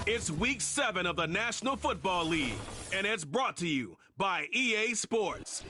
It's week 7 of the National Football League, and it's brought to you by EA Sports.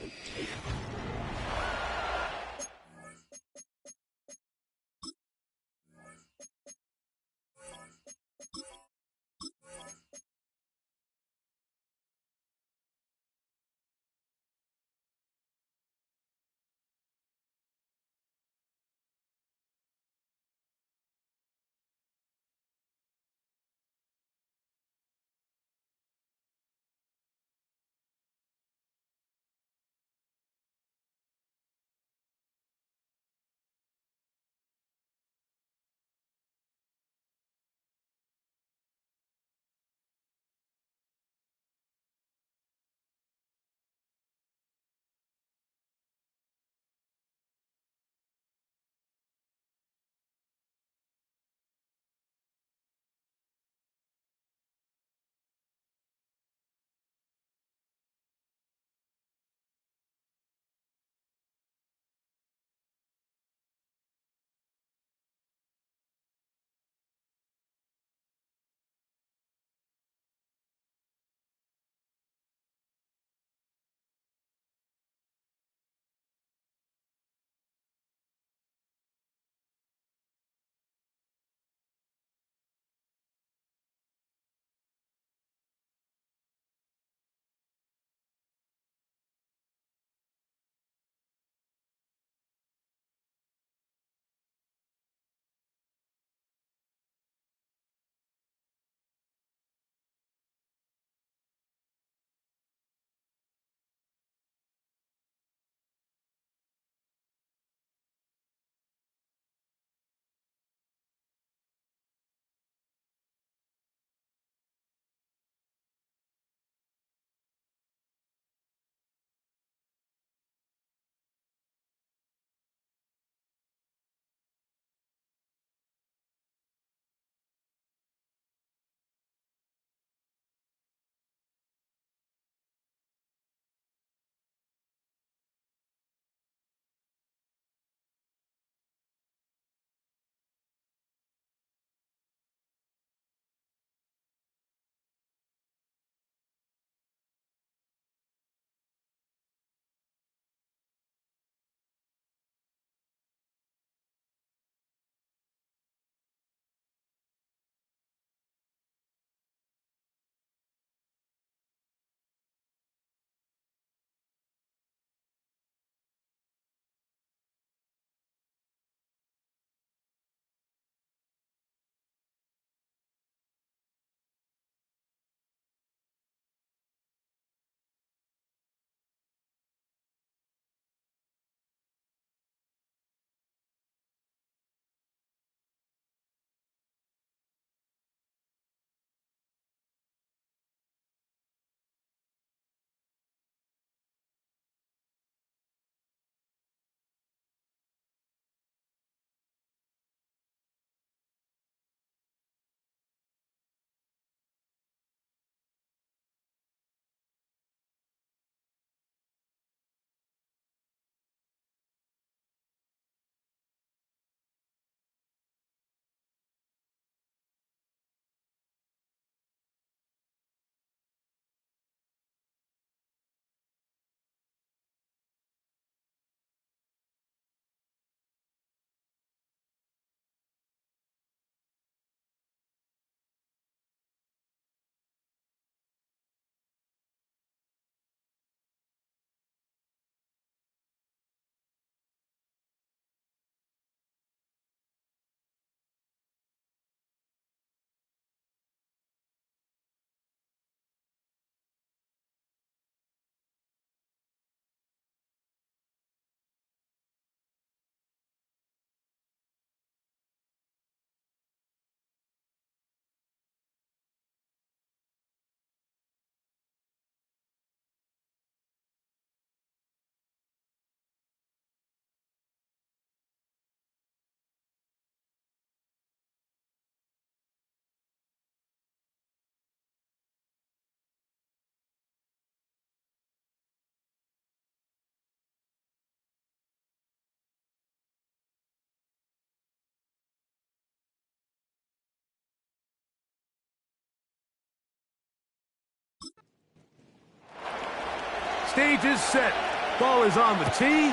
Stage is set. Ball is on the tee.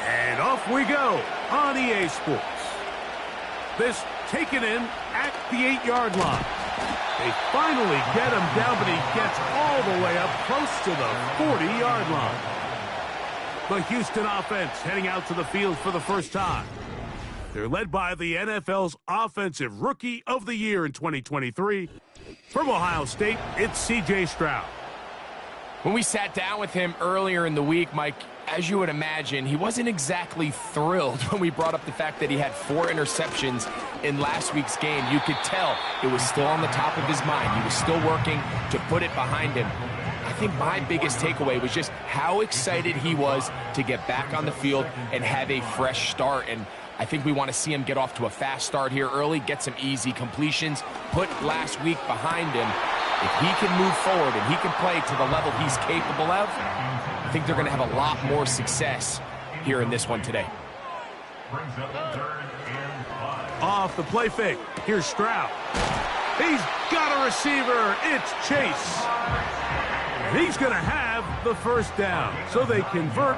And off we go on EA Sports. This taken in at the 8-yard line. They finally get him down, but he gets all the way up close to the 40-yard line. The Houston offense heading out to the field for the first time. They're led by the NFL's Offensive Rookie of the Year in 2023. From Ohio State, it's C.J. Stroud. When we sat down with him earlier in the week, Mike, as you would imagine, he wasn't exactly thrilled when we brought up the fact that he had 4 interceptions in last week's game. You could tell it was still on the top of his mind. He was still working to put it behind him. I think my biggest takeaway was just how excited he was to get back on the field and have a fresh start. And I think we want to see him get off to a fast start here early, get some easy completions, put last week behind him. If he can move forward and he can play to the level he's capable of, I think they're going to have a lot more success here in this one today. Off the play fake. Here's Stroud. He's got a receiver. It's Chase. And he's going to have the first down. So they convert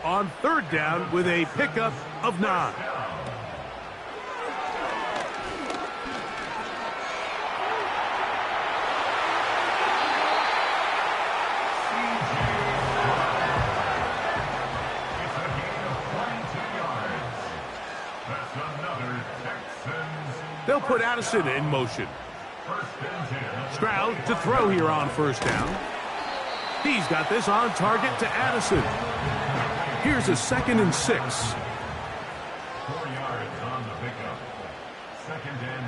on 3rd down with a pickup of 9. They'll put Addison in motion. Stroud to throw here on 1st down. He's got this on target to Addison. Here's a 2nd and 6. 4 yards on the pickup. 2nd and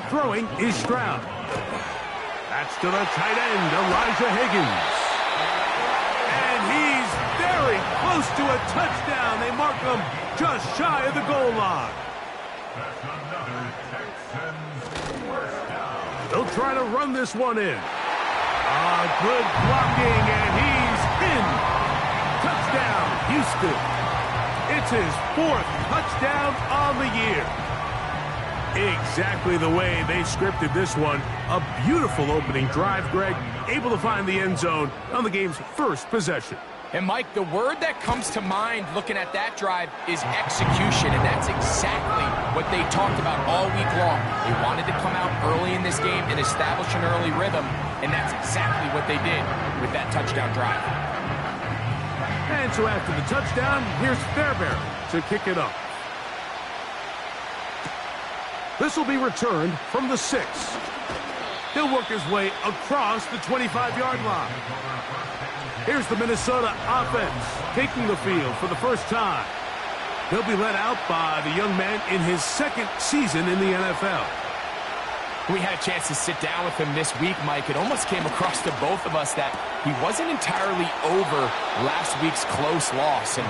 6. Throwing is Stroud. That's to the tight end, Elijah Higgins. And he's very close to a touchdown. They mark him just shy of the goal line. That's another Texans first down. They'll try to run this one in. Good blocking, and he's in. Touchdown, Houston. It's his 4th touchdown on the year. Exactly the way they scripted this one. A beautiful opening drive, Greg. Able to find the end zone on the game's first possession. And, Mike, the word that comes to mind looking at that drive is execution, and that's exactly what they talked about all week long. They wanted to come out early in this game and establish an early rhythm, and that's exactly what they did with that touchdown drive. And so after the touchdown, here's Fairbairn to kick it up. This will be returned from the 6. He'll work his way across the 25-yard line. Here's the Minnesota offense taking the field for the first time. He'll be led out by the young man in his 2nd season in the NFL. We had a chance to sit down with him this week, Mike. It almost came across to both of us that he wasn't entirely over last week's close loss. And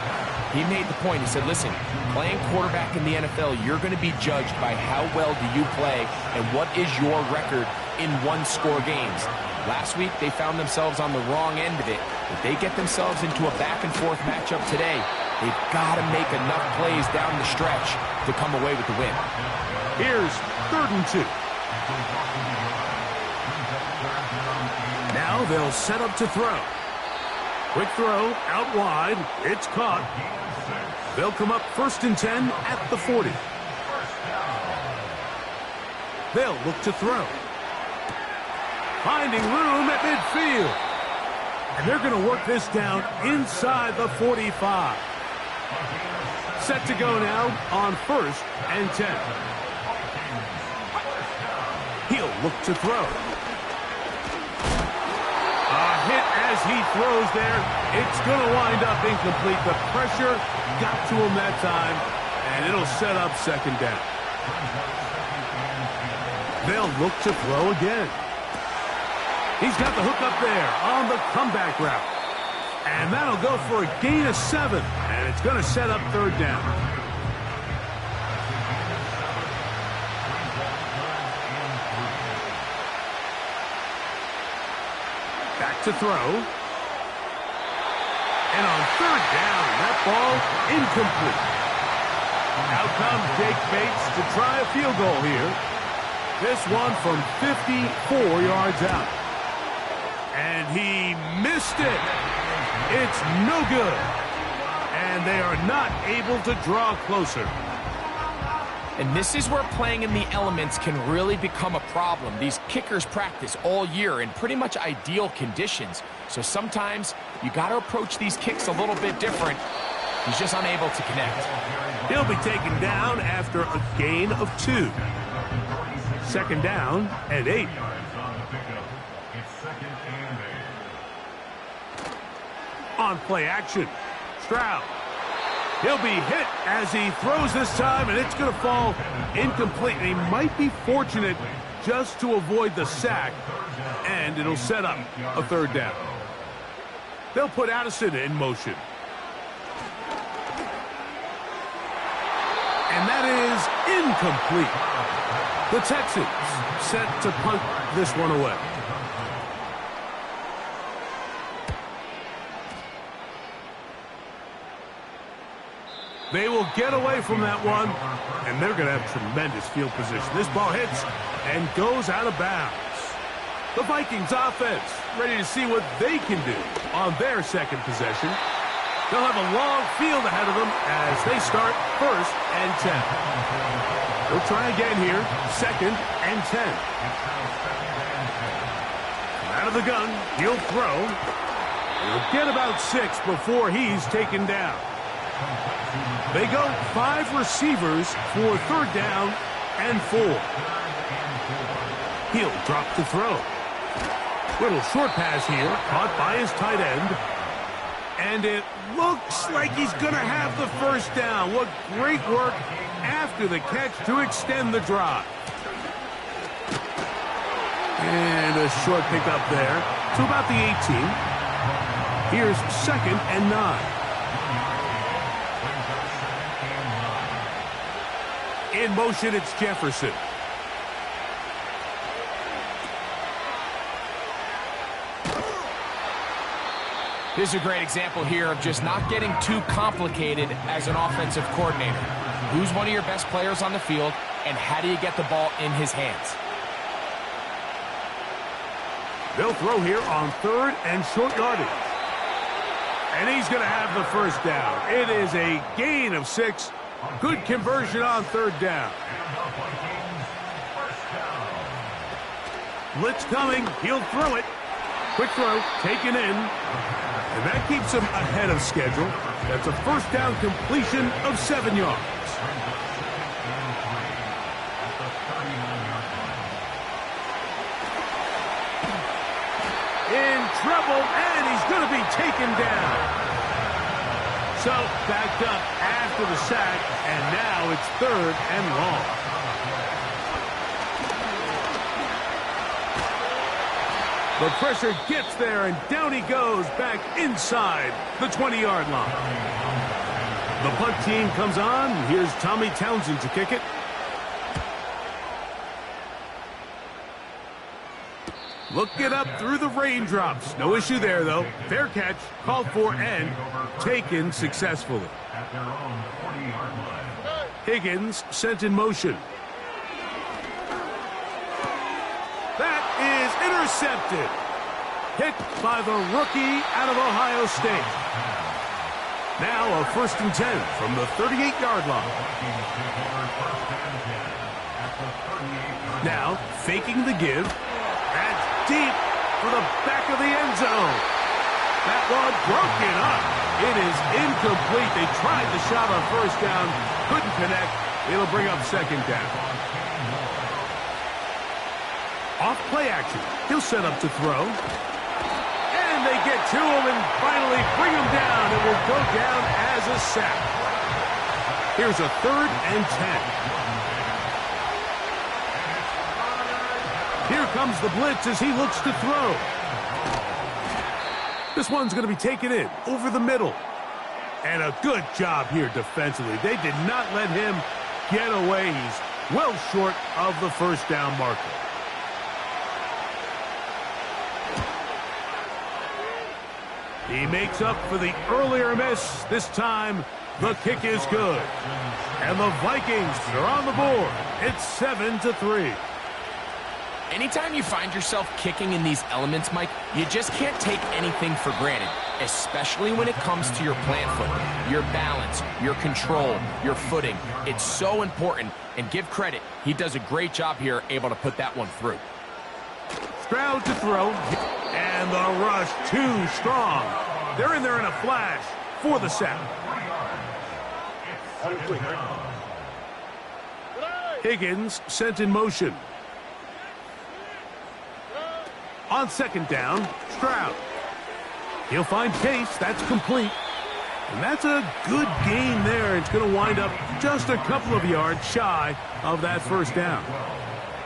he made the point. He said, listen, playing quarterback in the NFL, you're going to be judged by how well do you play and what is your record in one-score games. Last week, they found themselves on the wrong end of it. If they get themselves into a back-and-forth matchup today, they've got to make enough plays down the stretch to come away with the win. Here's 3rd and 2. Now they'll set up to throw. Quick throw, out wide. It's caught. They'll come up 1st and 10 at the 40. They'll look to throw. Finding room at midfield. And they're going to work this down inside the 45. Set to go now on 1st and 10. He'll look to throw. A hit as he throws there. It's going to wind up incomplete. The pressure got to him that time, and it'll set up 2nd down. They'll look to throw again. He's got the hook up there on the comeback route. And that'll go for a gain of 7. And it's going to set up 3rd down. Back to throw. And on 3rd down, that ball incomplete. Out comes Jake Bates to try a field goal here. This one from 54 yards out. And he missed it. It's no good. And they are not able to draw closer. And this is where playing in the elements can really become a problem. These kickers practice all year in pretty much ideal conditions. So sometimes you got to approach these kicks a little bit different. He's just unable to connect. He'll be taken down after a gain of 2. Second down and 8. On play action, Stroud. He'll be hit as he throws this time, and it's going to fall incomplete. And he might be fortunate just to avoid the sack, and it'll set up a third down. They'll put Addison in motion. And that is incomplete. The Texans set to punt this one away. They will get away from that one, and they're going to have tremendous field position. This ball hits and goes out of bounds. The Vikings offense ready to see what they can do on their second possession. They'll have a long field ahead of them as they start 1st and 10. They'll try again here, 2nd and 10. Out of the gun, he'll throw. He'll get about 6 before he's taken down. They go 5 receivers for 3rd down and 4. He'll drop the throw. Little short pass here, caught by his tight end. And it looks like he's going to have the first down. What great work after the catch to extend the drive. And a short pickup there to about the 18. Here's 2nd and 9. In motion, it's Jefferson. This is a great example here of just not getting too complicated as an offensive coordinator. Who's one of your best players on the field, and how do you get the ball in his hands? They'll throw here on 3rd and short yardage. And he's going to have the first down. It is a gain of 6. Good conversion on 3rd down. Blitz coming. He'll throw it. Quick throw, taken in. And that keeps him ahead of schedule. That's a first down completion of 7 yards. In trouble, and he's going to be taken down. So, backed up after the sack, and now it's 3rd and long. The pressure gets there, and down he goes back inside the 20-yard line. The punt team comes on. Here's Tommy Townsend to kick it. Look it up through the raindrops. No issue there, though. Fair catch, called for, and taken successfully. Higgins sent in motion. That is intercepted. Hit by the rookie out of Ohio State. Now a 1st and 10 from the 38-yard line. Now faking the give. That's deep for the back of the end zone. That one broken up. It is incomplete. They tried the shot on 1st down. Couldn't connect. It'll bring up 2nd down. Off play action. He'll set up to throw. And they get to him and finally bring him down. It will go down as a sack. Here's a 3rd and 10. Here comes the blitz as he looks to throw. This one's going to be taken in over the middle. And a good job here defensively. They did not let him get away. He's well short of the 1st down marker. He makes up for the earlier miss. This time, the kick is good. And the Vikings are on the board. It's 7-3. Anytime you find yourself kicking in these elements, Mike, you just can't take anything for granted, especially when it comes to your plant foot, your balance, your control, your footing. It's so important, and give credit. He does a great job here, able to put that one through. Stroud to throw, and the rush too strong. They're in there in a flash for the sack. Higgins sent in motion. On second down, Stroud. He'll find Case. That's complete. And that's a good gain there. It's going to wind up just a couple of yards shy of that first down.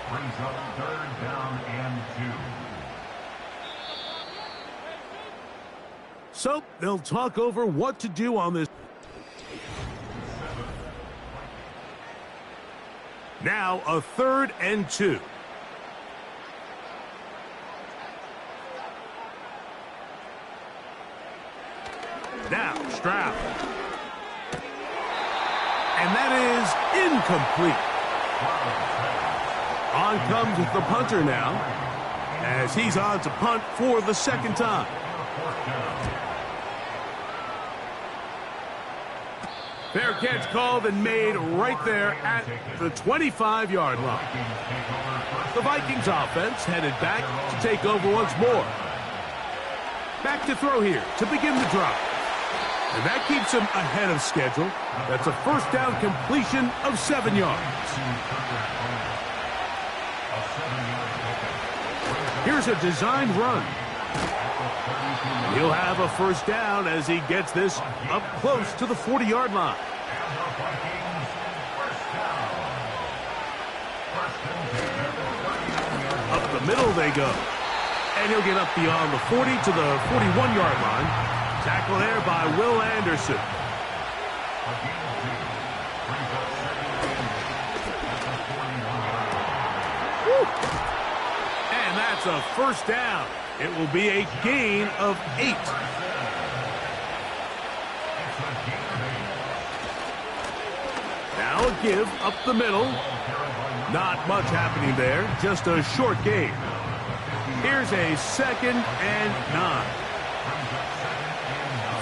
Brings up third down and 2. So they'll talk over what to do on this. Now a 3rd and 2. Now Stroud. And that is incomplete. On comes the punter now, as he's on to punt for the second time. Fair catch called and made right there at the 25-yard line. The Vikings offense headed back to take over once more. Back to throw here to begin the drive. And that keeps him ahead of schedule. That's a first down completion of 7 yards. Here's a designed run. He'll have a first down as he gets this up close to the 40-yard line. Up the middle they go. And he'll get up beyond the 40 to the 41-yard line. Tackle there by Will Anderson. Woo. And that's a first down. It will be a gain of 8. Now a give up the middle. Not much happening there. Just a short gain. Here's a 2nd and 9.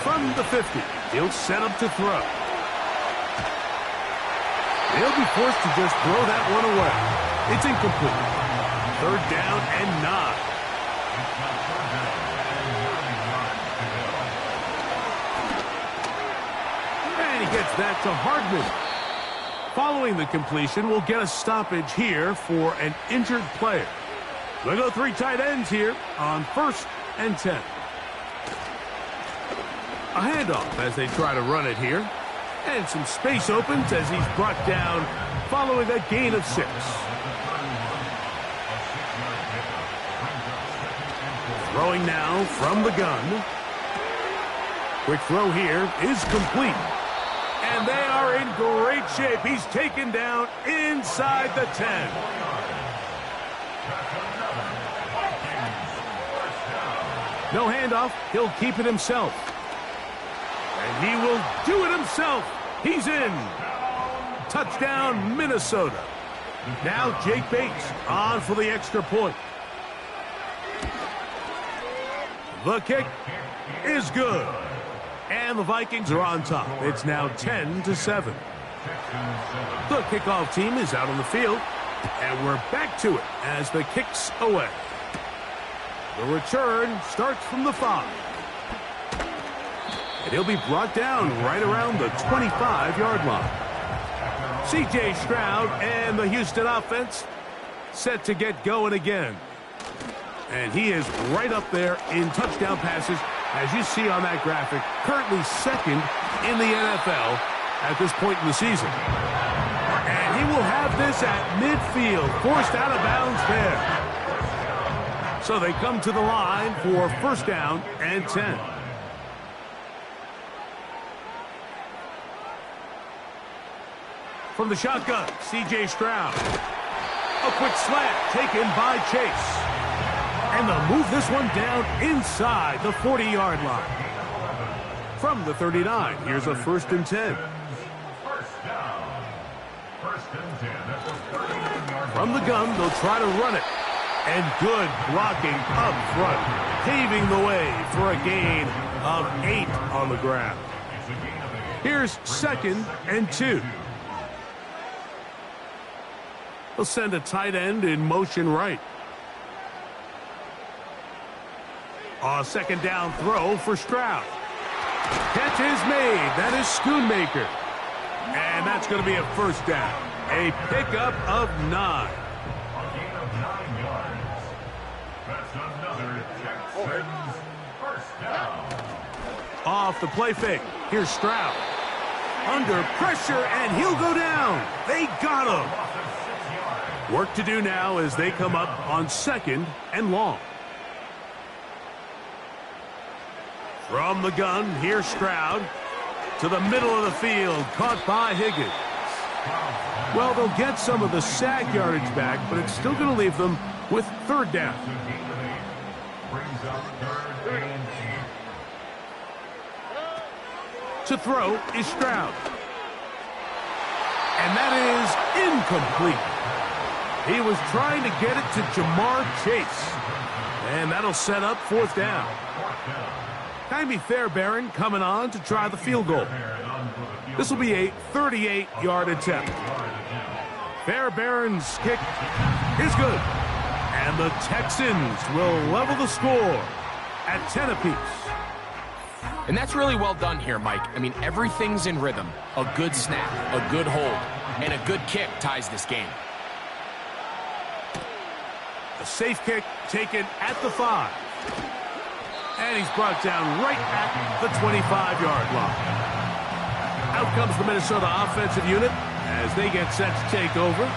From the 50, he'll set up to throw. He'll be forced to just throw that one away. It's incomplete. 3rd down and 9. And he gets that to Hardman. Following the completion, we'll get a stoppage here for an injured player. We'll go 3 tight ends here on 1st and 10. A handoff as they try to run it here. And some space opens as he's brought down following a gain of 6. Throwing now from the gun. Quick throw here is complete. And they are in great shape. He's taken down inside the 10. No handoff. He'll keep it himself. And he will do it himself. He's in. Touchdown, Minnesota. Now Jake Bates on for the extra point. The kick is good. And the Vikings are on top. It's now 10-7. The kickoff team is out on the field. And we're back to it as the kick's away. The return starts from the 5. And he'll be brought down right around the 25-yard line. C.J. Stroud and the Houston offense set to get going again. And he is right up there in touchdown passes, as you see on that graphic, currently 2nd in the NFL at this point in the season. And he will have this at midfield, forced out of bounds there. So they come to the line for 1st down and 10. From the shotgun, C.J. Stroud. A quick slant taken by Chase. And they'll move this one down inside the 40-yard line. From the 39, here's a 1st and 10. From the gun, they'll try to run it. And good blocking up front, paving the way for a gain of 8 on the ground. Here's 2nd and 2. They'll send a tight end in motion right. A 2nd down throw for Stroud. Catch is made. That is Schoonmaker. And that's going to be a 1st down. A pickup of 9. That's another Texans first down. Off the play fake. Here's Stroud. Under pressure, and he'll go down. They got him. Work to do now as they come up on 2nd and long. From the gun, here's Stroud. To the middle of the field, caught by Higgins. Well, they'll get some of the sack yardage back, but it's still going to leave them with 3rd down. Brings up 3rd and 8. To throw is Stroud. And that is incomplete. He was trying to get it to Jamar Chase. And that'll set up 4th down. Jaime Fairbairn coming on to try the field goal. This will be a 38-yard attempt. Fairbairn's kick is good. And the Texans will level the score at 10 apiece. And that's really well done here, Mike. I mean, everything's in rhythm. A good snap, a good hold, and a good kick ties this game. A safe kick taken at the 5. And he's brought down right at the 25-yard line. Out comes the Minnesota offensive unit as they get set to take over.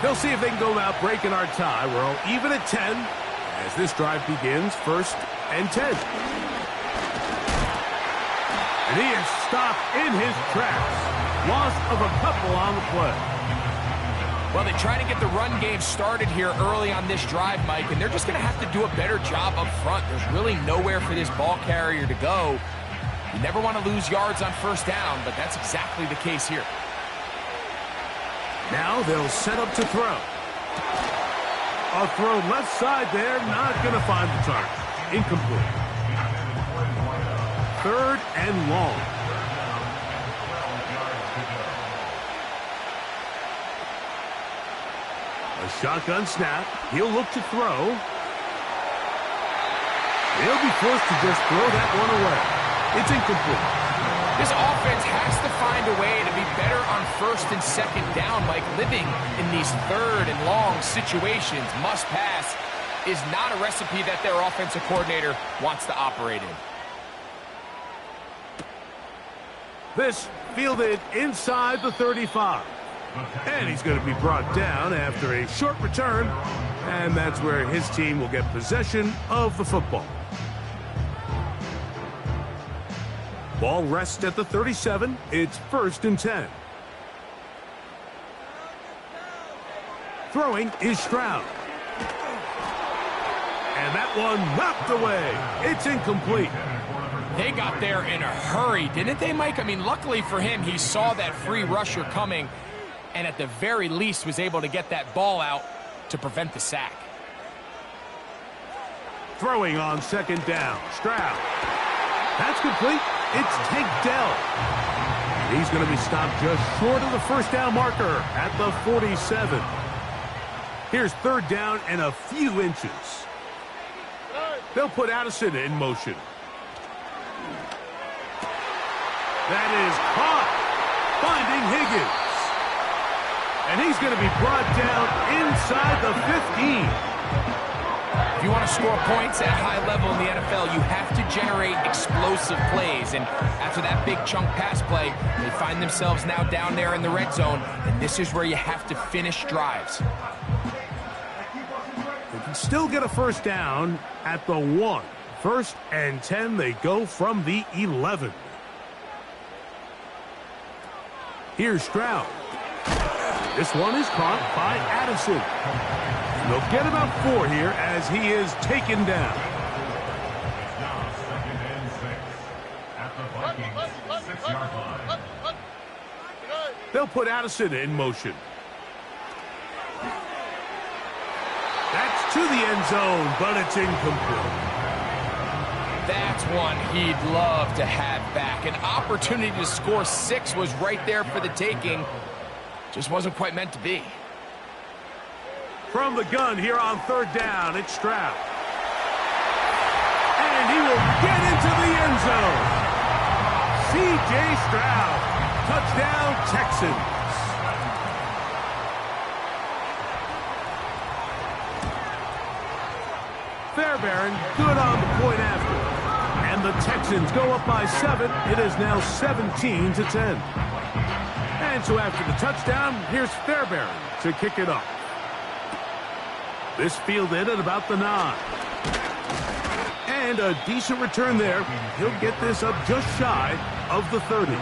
They'll see if they can go about breaking our tie. We're all even at 10 as this drive begins, 1st and 10. And he is stopped in his tracks. Loss of a couple on the play. Well, they try to get the run game started here early on this drive, Mike, and they're just going to have to do a better job up front. There's really nowhere for this ball carrier to go. You never want to lose yards on 1st down, but that's exactly the case here. Now they'll set up to throw. A throw left side there, not going to find the target. Incomplete. 3rd and long. A shotgun snap. He'll look to throw. He'll be forced to just throw that one away. It's incomplete. This offense has to find a way to be better on 1st and 2nd down. Like living in these 3rd and long situations, must pass, is not a recipe that their offensive coordinator wants to operate in. This fielded inside the 35. And he's going to be brought down after a short return. And that's where his team will get possession of the football. Ball rests at the 37. It's 1st and 10. Throwing is Stroud. And that one knocked away. It's incomplete. They got there in a hurry, didn't they, Mike? I mean, luckily for him, he saw that free rusher coming and at the very least was able to get that ball out to prevent the sack. Throwing on 2nd down. Stroud. That's complete. It's Tank Dell. He's going to be stopped just short of the 1st down marker at the 47. Here's 3rd down and a few inches. They'll put Addison in motion. That is caught. Finding Higgins. And he's going to be brought down inside the 15. If you want to score points at a high level in the NFL, you have to generate explosive plays. And after that big chunk pass play, they find themselves now down there in the red zone. And this is where you have to finish drives. They can still get a 1st down at the 1. 1st and 10, they go from the 11. Here's Stroud. This one is caught by Addison. And they'll get about 4 here as he is taken down. It's now 2nd and 6 at the Vikings 6-yard line. They'll put Addison in motion. That's to the end zone, but it's incomplete. That's one he'd love to have back. An opportunity to score 6 was right there for the taking. Just wasn't quite meant to be. From the gun here on 3rd down, it's Stroud. And he will get into the end zone. C.J. Stroud, touchdown Texans. Fairbairn, good on the point after. And the Texans go up by 7. It is now 17-10. And so after the touchdown, here's Fairbairn to kick it off. This fielded at about the 9. And a decent return there. He'll get this up just shy of the 30.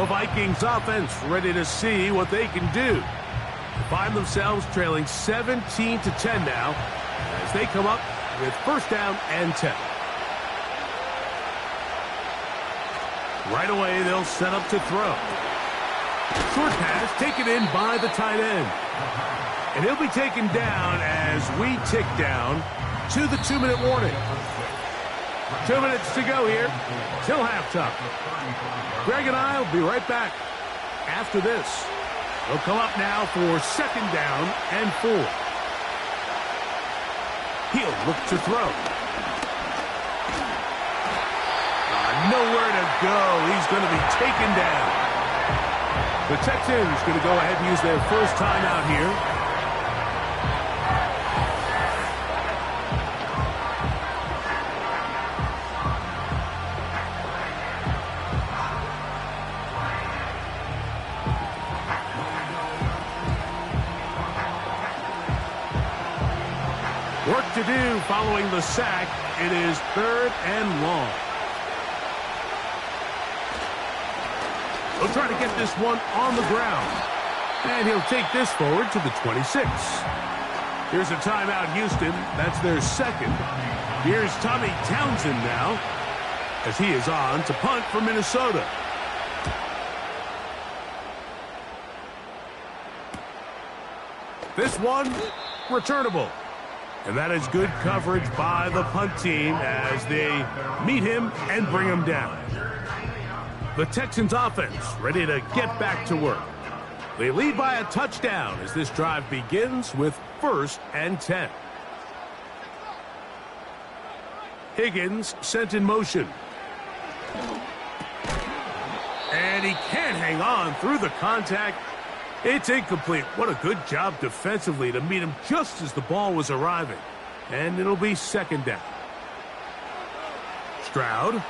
The Vikings offense ready to see what they can do. They find themselves trailing 17-10 now as they come up with 1st down and 10. Right away, they'll set up to throw. Short pass taken in by the tight end. And he'll be taken down as we tick down to the 2-minute warning. 2 minutes to go here till halftime. Greg and I will be right back after this. They'll come up now for 2nd down and 4. He'll look to throw. Nowhere to go. He's going to be taken down. The Texans going to go ahead and use their first timeout here. Work to do following the sack. It is 3rd and long. He'll try to get this one on the ground. And he'll take this forward to the 26. Here's a timeout, Houston. That's their 2nd. Here's Tommy Townsend now as he is on to punt for Minnesota. This one, returnable. And that is good coverage by the punt team as they meet him and bring him down. The Texans offense ready to get back to work. They lead by a touchdown as this drive begins with 1st and 10. Higgins sent in motion. And he can't hang on through the contact. It's incomplete. What a good job defensively to meet him just as the ball was arriving. And it'll be 2nd down. Stroud.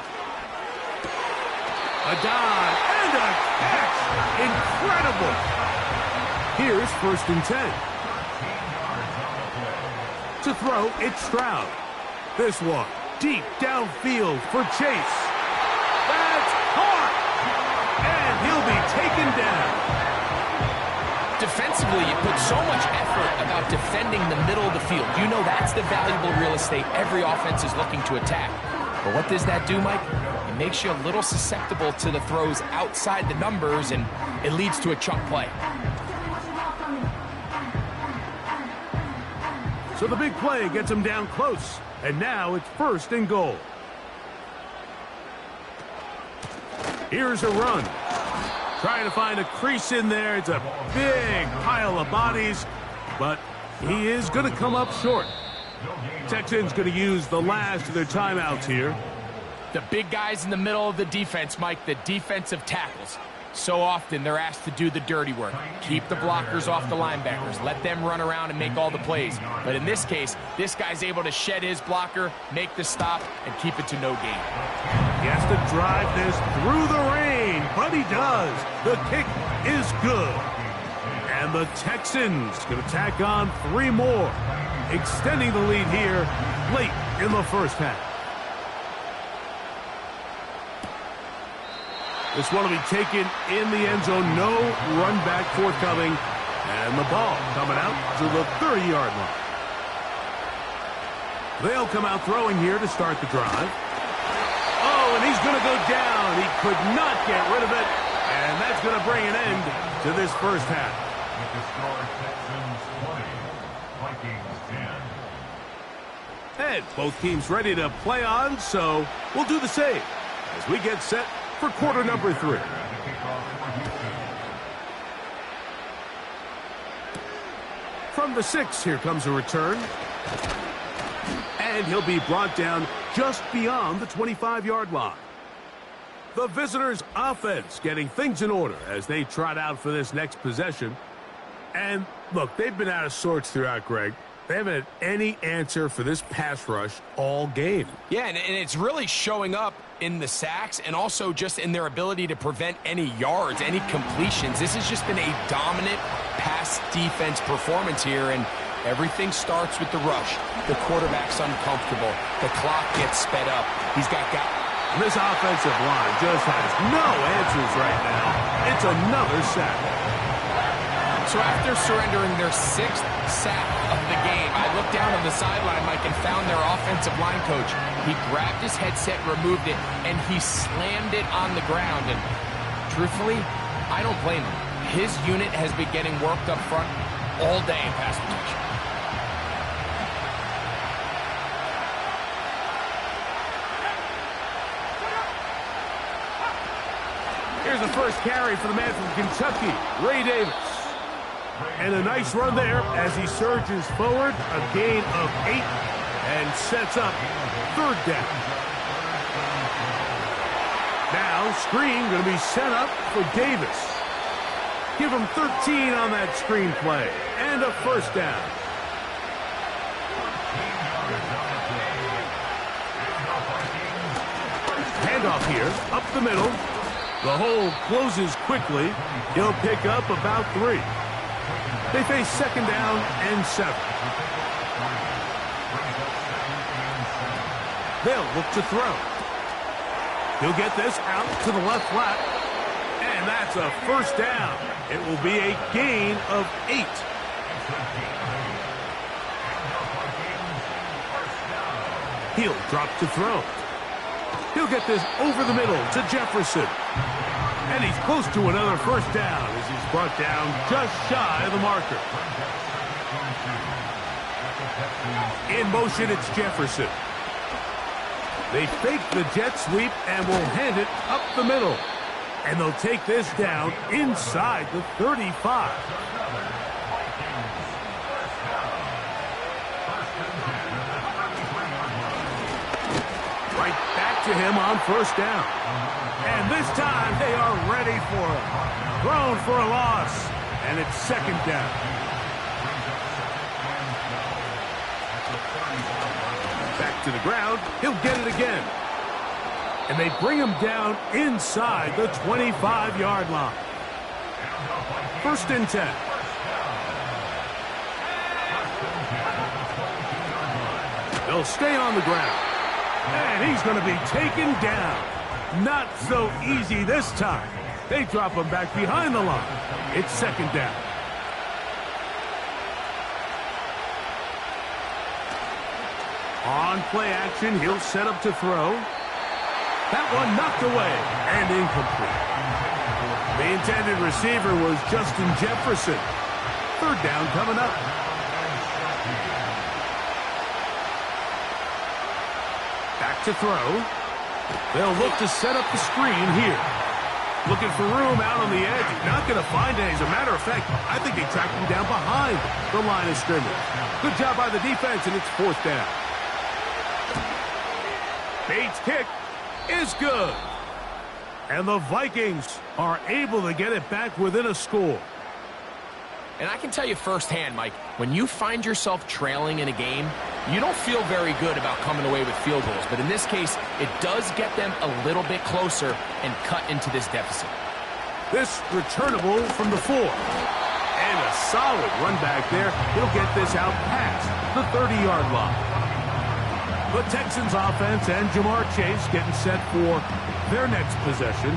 A dive and a catch. Incredible. Here's 1st and 10. To throw, it's Stroud. This one, deep downfield for Chase. That's caught. And he'll be taken down. Defensively, you put so much effort about defending the middle of the field. You know that's the valuable real estate every offense is looking to attack. But what does that do, Mike? It makes you a little susceptible to the throws outside the numbers, and it leads to a chunk play. So the big play gets him down close. And now it's 1st and goal. Here's a run. Trying to find a crease in there. It's a big pile of bodies, but he is going to come up short. Texans going to use the last of their timeouts here. The big guys in the middle of the defense, Mike, the defensive tackles. So often they're asked to do the dirty work. Keep the blockers off the linebackers. Let them run around and make all the plays. But in this case, this guy's able to shed his blocker, make the stop, and keep it to no gain. He has to drive this through the rain, but he does. The kick is good. And the Texans going to tack on 3 more, extending the lead here late in the 1st half. This one will be taken in the end zone. No run back forthcoming. And the ball coming out to the 30-yard line. They'll come out throwing here to start the drive. Oh, and he's going to go down. He could not get rid of it. And that's going to bring an end to this 1st half. Vikings 10. And both teams ready to play on, so we'll do the same as we get set for quarter number 3. From the 6, here comes a return. And he'll be brought down just beyond the 25-yard line. The visitors' offense getting things in order as they trot out for this next possession. And look, they've been out of sorts throughout, Greg. They haven't had any answer for this pass rush all game. Yeah, and it's really showing up in the sacks and also just in their ability to prevent any yards, any completions. This has just been a dominant pass defense performance here, and everything starts with the rush. The quarterback's uncomfortable. The clock gets sped up. He's got This offensive line just has no answers right now. It's another sack. So after surrendering their 6th sack of the game, I looked down on the sideline, Mike, and found their offensive line coach. He grabbed his headset, removed it, and he slammed it on the ground. And truthfully, I don't blame him. His unit has been getting worked up front all day in pass protection. Here's the first carry for the man from Kentucky, Ray Davis. And a nice run there as he surges forward, a gain of 8, and sets up 3rd down. Now, screen going to be set up for Davis. Give him 13 on that screen play, and a 1st down. Handoff here, up the middle. The hole closes quickly. He'll pick up about 3. They face 2nd down and 7. They'll look to throw. He'll get this out to the left flat. And that's a 1st down. It will be a gain of 8. He'll drop to throw. He'll get this over the middle to Jefferson. And he's close to another 1st down as he's brought down just shy of the marker. In motion, it's Jefferson. They fake the jet sweep and will hand it up the middle. And they'll take this down inside the 35. Right back to him on 1st down. And this time they are ready for him. Thrown for a loss. And it's 2nd down. Back to the ground. He'll get it again. And they bring him down inside the 25-yard line. 1st and 10. They'll stay on the ground. And he's going to be taken down. Not so easy this time. They drop him back behind the line. It's 2nd down. On play action, he'll set up to throw. That one knocked away and incomplete. The intended receiver was Justin Jefferson. 3rd down coming up. Back to throw. They'll look to set up the screen here. Looking for room out on the edge. Not going to find any. As a matter of fact, I think they tracked him down behind the line of scrimmage. Good job by the defense, and it's 4th down. Bates' kick is good. And the Vikings are able to get it back within a score. And I can tell you firsthand, Mike, when you find yourself trailing in a game, you don't feel very good about coming away with field goals. But in this case, it does get them a little bit closer and cut into this deficit. This returnable from the 4. And a solid run back there. He'll get this out past the 30-yard line. The Texans offense and Jamar Chase getting set for their next possession.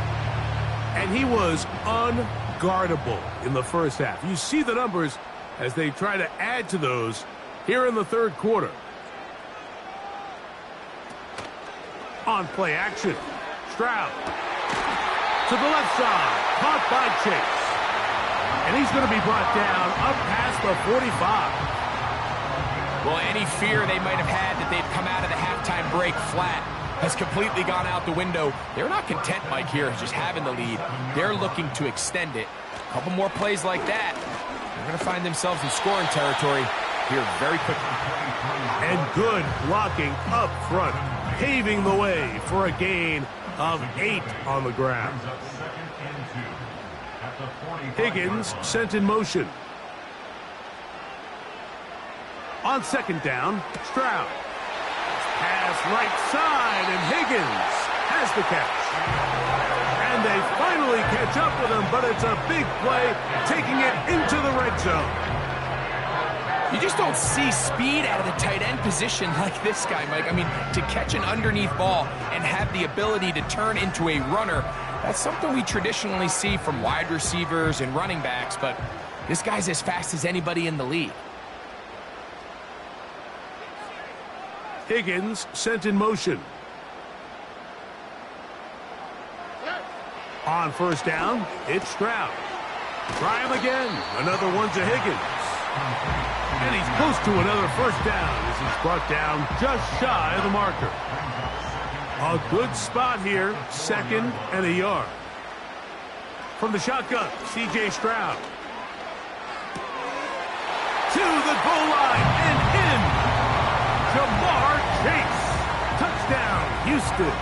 And he was unguardable in the 1st half. You see the numbers as they try to add to those here in the 3rd quarter. On play action. Stroud. To the left side. Caught by Chase. And he's going to be brought down up past the 45. Well, any fear they might have had that they'd come out of the halftime break flat has completely gone out the window. They're not content, Mike, here, just having the lead. They're looking to extend it. A couple more plays like that, they're going to find themselves in scoring territory here very quickly. And good blocking up front, paving the way for a gain of 8 on the ground. Higgins sent in motion. On second down, Stroud. Pass right side, and Higgins has the catch. And they finally catch up with him, but it's a big play, taking it into the red zone. You just don't see speed out of the tight end position like this guy, Mike. I mean, to catch an underneath ball and have the ability to turn into a runner, that's something we traditionally see from wide receivers and running backs, but this guy's as fast as anybody in the league. Higgins sent in motion. On first down, it's Stroud. Try him again. Another one to Higgins. And he's close to another first down as he's brought down just shy of the marker. A good spot here, 2nd and a yard. From the shotgun, C.J. Stroud. To the goal line and in. Jamar Chase. Touchdown, Houston.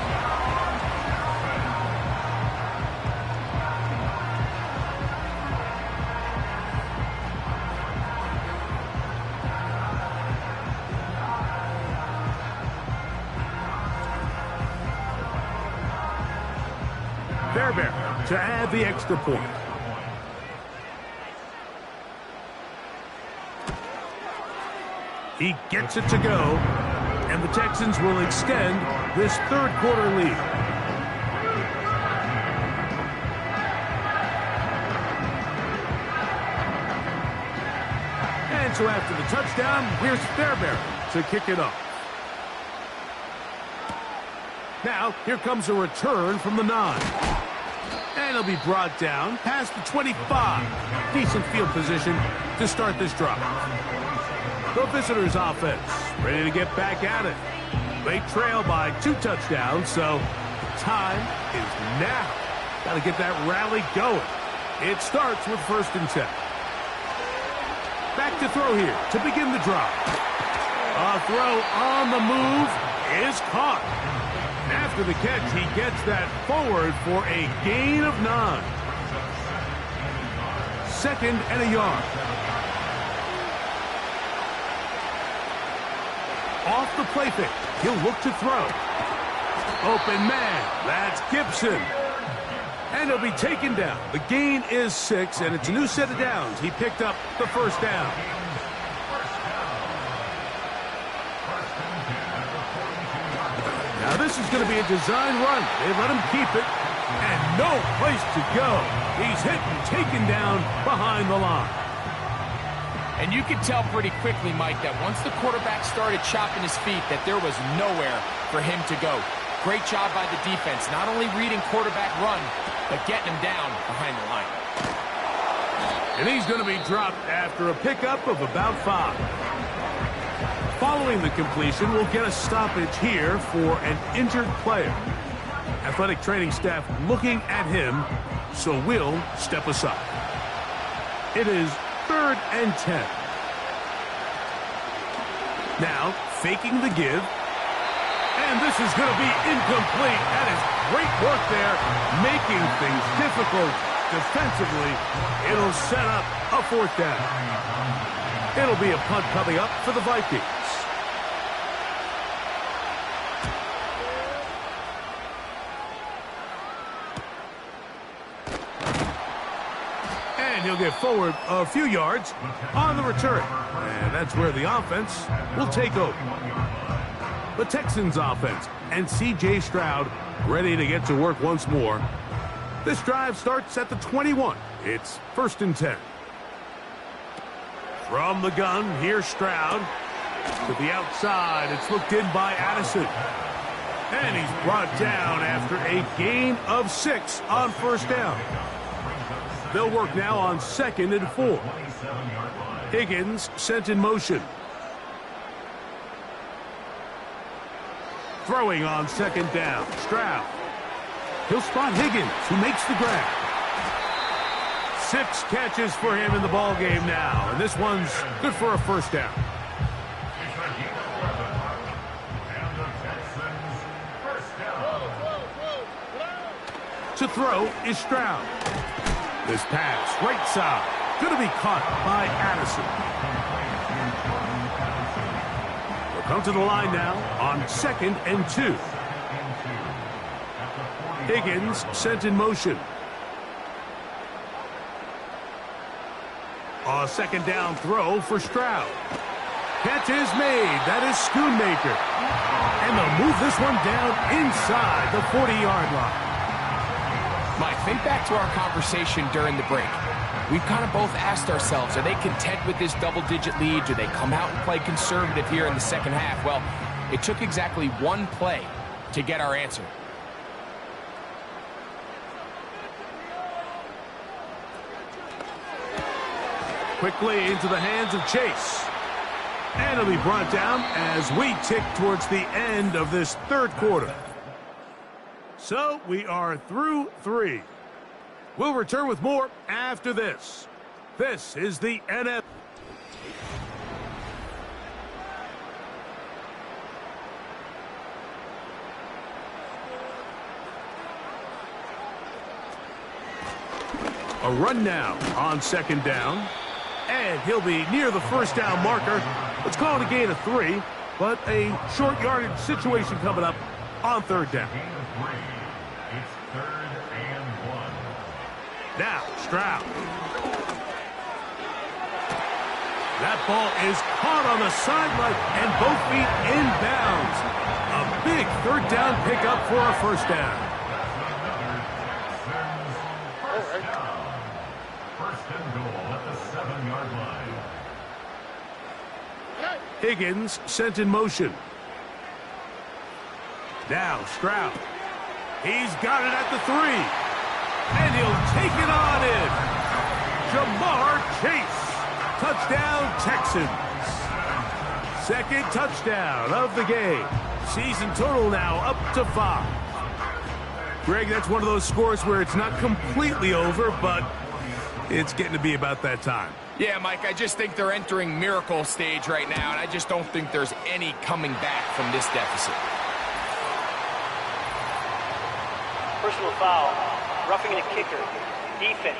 Fairbairn to add the extra point. He gets it to go, and the Texans will extend this third quarter lead. And so after the touchdown, here's Fairbairn to kick it off. Now, here comes a return from the 9. And he'll be brought down past the 25. Decent field position to start this drive. The visitors' offense ready to get back at it. They trail by 2 touchdowns, so time is now. Got to get that rally going. It starts with 1st and 10. Back to throw here to begin the drive. A throw on the move is caught. After the catch, he gets that forward for a gain of 9. 2nd and a yard. Off the play fake, he'll look to throw. Open man, that's Gibson. And he'll be taken down. The gain is 6, and it's a new set of downs. He picked up the first down. Now this is going to be a design run. They let him keep it, and no place to go. He's hit and taken down behind the line. And you could tell pretty quickly, Mike, that once the quarterback started chopping his feet, that there was nowhere for him to go. Great job by the defense, not only reading quarterback run, but getting him down behind the line. And he's going to be dropped after a pickup of about 5. Following the completion, we'll get a stoppage here for an injured player. Athletic training staff looking at him, so we'll step aside. It is 3rd and 10. Now, faking the give. And this is going to be incomplete. That is great work there, making things difficult defensively. It'll set up a 4th down. It'll be a punt coming up for the Vikings. And he'll get forward a few yards on the return. And that's where the offense will take over. The Texans offense and C.J. Stroud ready to get to work once more. This drive starts at the 21. It's 1st and 10. From the gun, here's Stroud. To the outside, it's looked in by Addison. And he's brought down after a gain of 6 on 1st down. They'll work now on 2nd and 4. Higgins sent in motion. Throwing on second down. Stroud. He'll spot Higgins, who makes the grab. 6 catches for him in the ball game now, and this one's good for a first down. To throw is Stroud. This pass, right side, going to be caught by Addison. We'll come to the line now on 2nd and 2. Higgins sent in motion. A second down throw for Stroud. Catch is made. That is Schoonmaker. And they'll move this one down inside the 40-yard line. Mike, think back to our conversation during the break. We've kind of both asked ourselves, are they content with this double-digit lead? Do they come out and play conservative here in the second half? Well, it took exactly one play to get our answer. Quickly into the hands of Chase. And it'll be brought down as we tick towards the end of this third quarter. So we are through 3. We'll return with more after this. This is the NFL. A run now on second down. And he'll be near the first down marker. Let's call it a gain of 3, but a short yardage situation coming up on third down. It's 3rd and 1. Now, Stroud. That ball is caught on the sideline and both feet inbounds. A big third down pickup for a first down. First down. First and goal at the 7-yard line. Higgins sent in motion. Now, Stroud. He's got it at the 3. And he'll take it on in. Jamar Chase. Touchdown, Texans. Second touchdown of the game. Season total now up to 5. Greg, that's one of those scores where it's not completely over, but it's getting to be about that time. Yeah, Mike, I just think they're entering miracle stage right now, and I just don't think there's any coming back from this deficit. Personal foul, roughing the kicker, defense.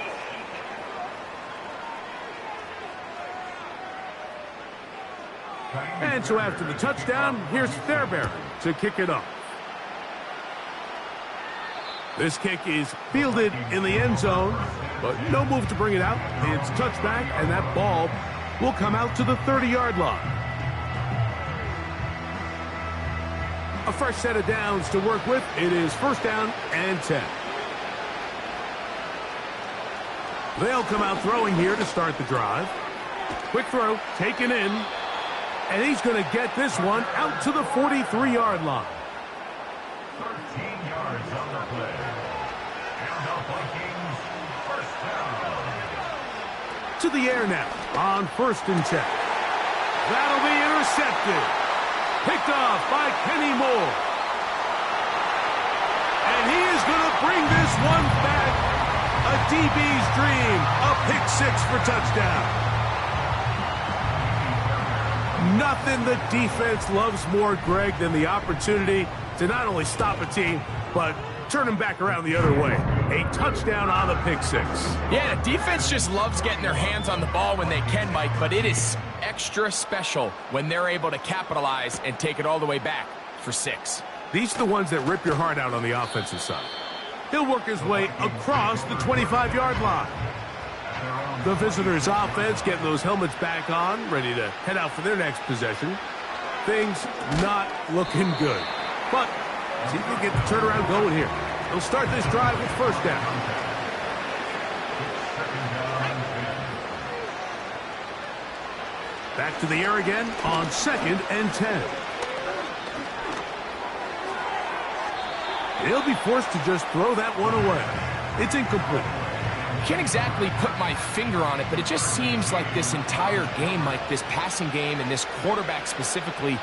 And so after the touchdown, here's Fairbairn to kick it off. This kick is fielded in the end zone, but no move to bring it out. It's touchback, and that ball will come out to the 30-yard line. A fresh set of downs to work with. It is first down and 10. They'll come out throwing here to start the drive. Quick throw, taken in. And he's going to get this one out to the 43-yard line. 13 yards on the play. And the Vikings first down. To the air now on 1st and 10. That'll be intercepted. Picked off by Kenny Moore. And he is going to bring this one back. A DB's dream. A pick 6 for touchdown. Nothing the defense loves more, Greg, than the opportunity to not only stop a team, but turn them back around the other way. A touchdown on the pick 6. Yeah, the defense just loves getting their hands on the ball when they can, Mike, but it is extra special when they're able to capitalize and take it all the way back for 6. These are the ones that rip your heart out on the offensive side. He'll work his way across the 25-yard line. The visitors' offense getting those helmets back on, ready to head out for their next possession. Things not looking good. But see if they get the turnaround going here. They'll start this drive with first down. Back to the air again on 2nd and 10. He'll be forced to just throw that one away. It's incomplete. I can't exactly put my finger on it, but it just seems like this entire game, like this passing game and this quarterback specifically,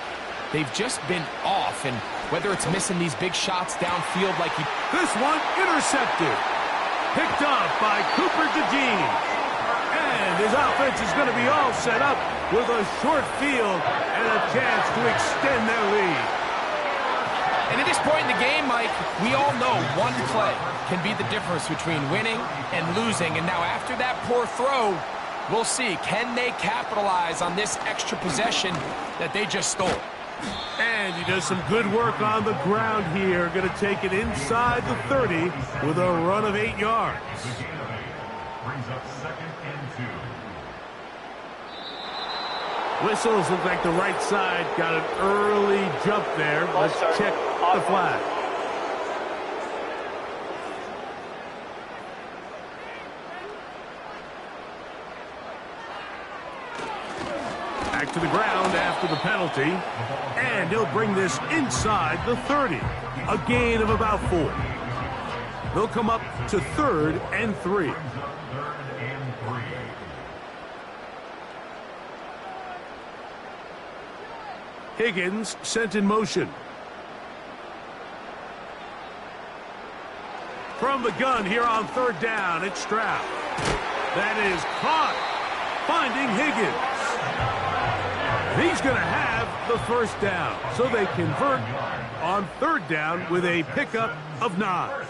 they've just been off, and whether it's missing these big shots downfield like he... This one intercepted. Picked up by Cooper DeJean. And his offense is going to be all set up with a short field and a chance to extend their lead. And at this point in the game, Mike, we all know one play can be the difference between winning and losing. And now after that poor throw, we'll see, can they capitalize on this extra possession that they just stole? And he does some good work on the ground here. Going to take it inside the 30 with a run of 8 yards. Brings up 2nd and 2. Whistles look like the right side got an early jump there. Let's check the flag. Back to the ground after the penalty. And he'll bring this inside the 30. A gain of about 4. They'll come up to 3rd and 3. Higgins sent in motion. From the gun here on 3rd down, it's Stroud. That is caught, finding Higgins. He's going to have the 1st down, so they convert on 3rd down with a pickup of 9.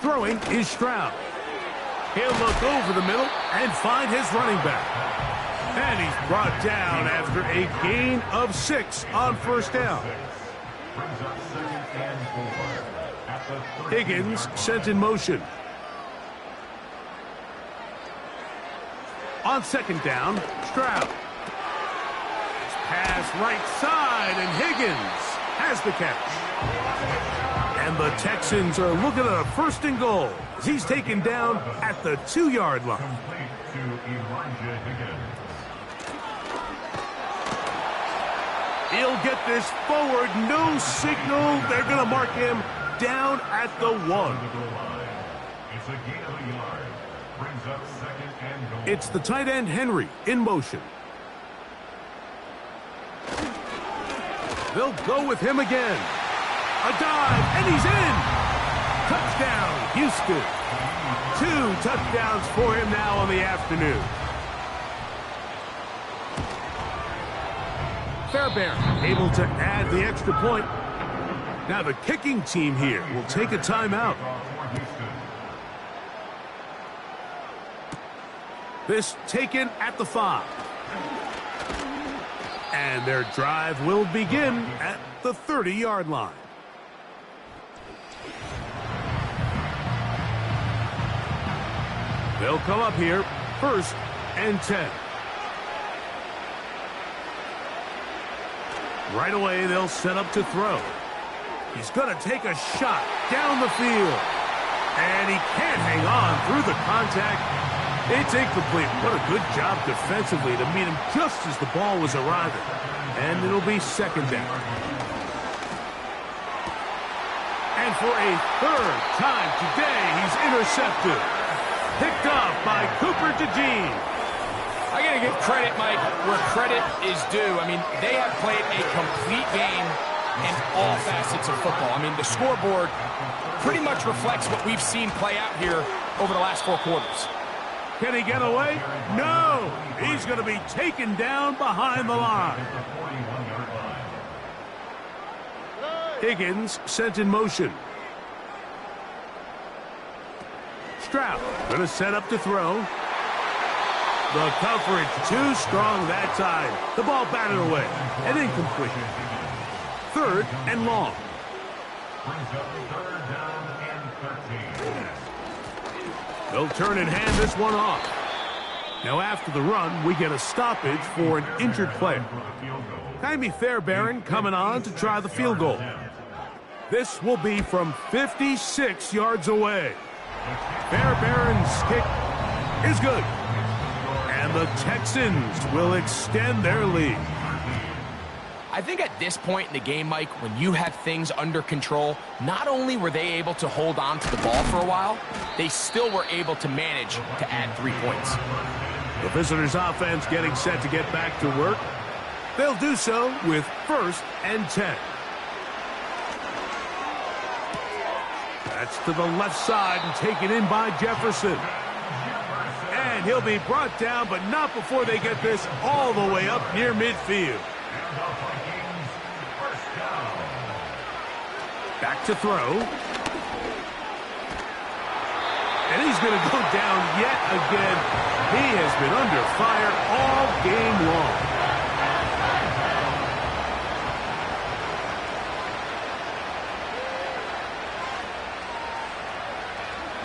Throwing is Stroud. He'll look over the middle and find his running back. And he's brought down after a gain of 6 on 1st down. Higgins sent in motion. On 2nd down, Stroud. Pass right side, and Higgins has the catch. And the Texans are looking at a 1st and goal as he's taken down at the 2-yard line. He'll get this forward, no signal. They're going to mark him down at the 1. It's a gain of a yard. Brings up 2nd and goal. It's the tight end Henry in motion. They'll go with him again. A dive, and he's in. Touchdown, Houston. 2 touchdowns for him now on the afternoon. Fairbairn able to add the extra point. Now the kicking team here will take a timeout. This taken at the 5. And their drive will begin at the 30-yard line. They'll come up here, 1st and 10. Right away, they'll set up to throw. He's going to take a shot down the field. And he can't hang on through the contact. It's incomplete. What a good job defensively to meet him just as the ball was arriving. And it'll be 2nd down. And for a 3rd time today, he's intercepted. Picked up by Cooper DeJean. I got to give credit, Mike, where credit is due. I mean, they have played a complete game in all facets of football. I mean, the scoreboard pretty much reflects what we've seen play out here over the last 4 quarters. Can he get away? No! He's going to be taken down behind the line. Higgins sent in motion. Stroud going to set up to throw. The coverage too strong that time. The ball batted away and incomplete. 3rd and long. They'll turn and hand this one off. Now after the run, we get a stoppage for an injured player. Jaime Fairbairn coming on to try the field goal. This will be from 56 yards away. Fairbairn's kick is good. And the Texans will extend their lead. I think at this point in the game, Mike, when you have things under control, not only were they able to hold on to the ball for a while, they still were able to manage to add 3 points. The visitors' offense getting set to get back to work. They'll do so with 1st and 10. That's to the left side and taken in by Jefferson. And he'll be brought down, but not before they get this all the way up near midfield. Back to throw. And he's going to go down yet again. He has been under fire all game long.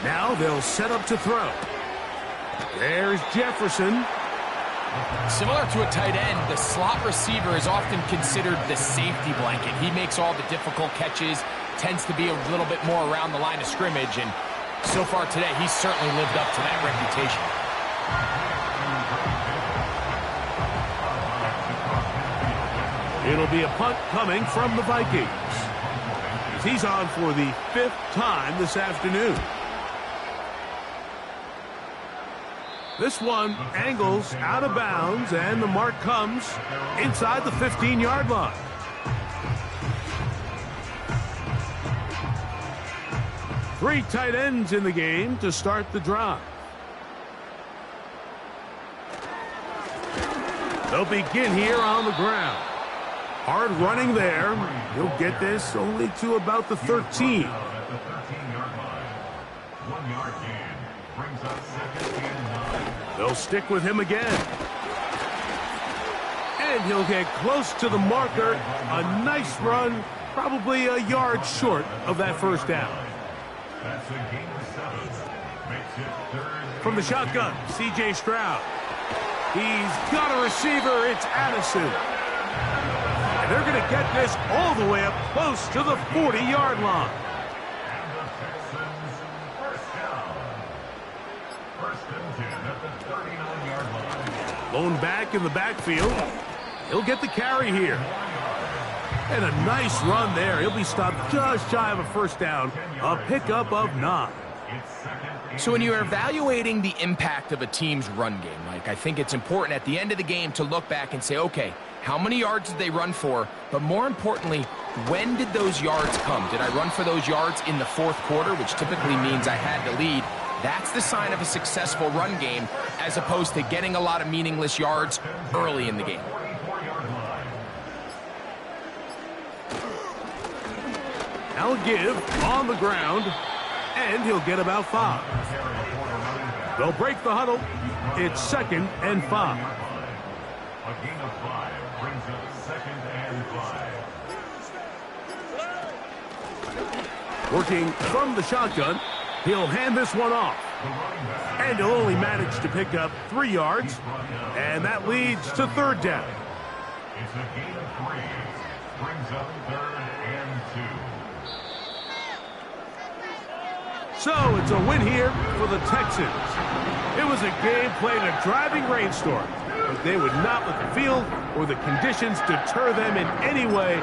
Now they'll set up to throw. There's Jefferson. Similar to a tight end, the slot receiver is often considered the safety blanket. He makes all the difficult catches, tends to be a little bit more around the line of scrimmage, and so far today, he's certainly lived up to that reputation. It'll be a punt coming from the Vikings. He's on for the 5th time this afternoon. This one angles out of bounds, and the mark comes inside the 15-yard line. Three tight ends in the game to start the drive. They'll begin here on the ground. Hard running there. He'll get this only to about the 13. They'll stick with him again. And he'll get close to the marker. A nice run, probably a yard short of that first down. From the shotgun, C.J. Stroud. He's got a receiver. It's Addison. And they're going to get this all the way up close to the 40-yard line. Lone back in the backfield. He'll get the carry here. And a nice run there. He'll be stopped just shy of a first down. A pickup of 9. So when you're evaluating the impact of a team's run game, Mike, I think it's important at the end of the game to look back and say, okay, how many yards did they run for? But more importantly, when did those yards come? Did I run for those yards in the 4th quarter, which typically means I had to lead? That's the sign of a successful run game, as opposed to getting a lot of meaningless yards early in the game. Now give on the ground, and he'll get about 5. They'll break the huddle. It's 2nd and 5. A gain of 5 brings up 2nd and 5. Working from the shotgun, he'll hand this one off. And he'll only manage to pick up 3 yards, and that leads to 3rd down. It's a gain of 3. Brings up 3rd and 2. So it's a win here for the Texans. It was a game played in a driving rainstorm, but they would not let the field or the conditions deter them in any way.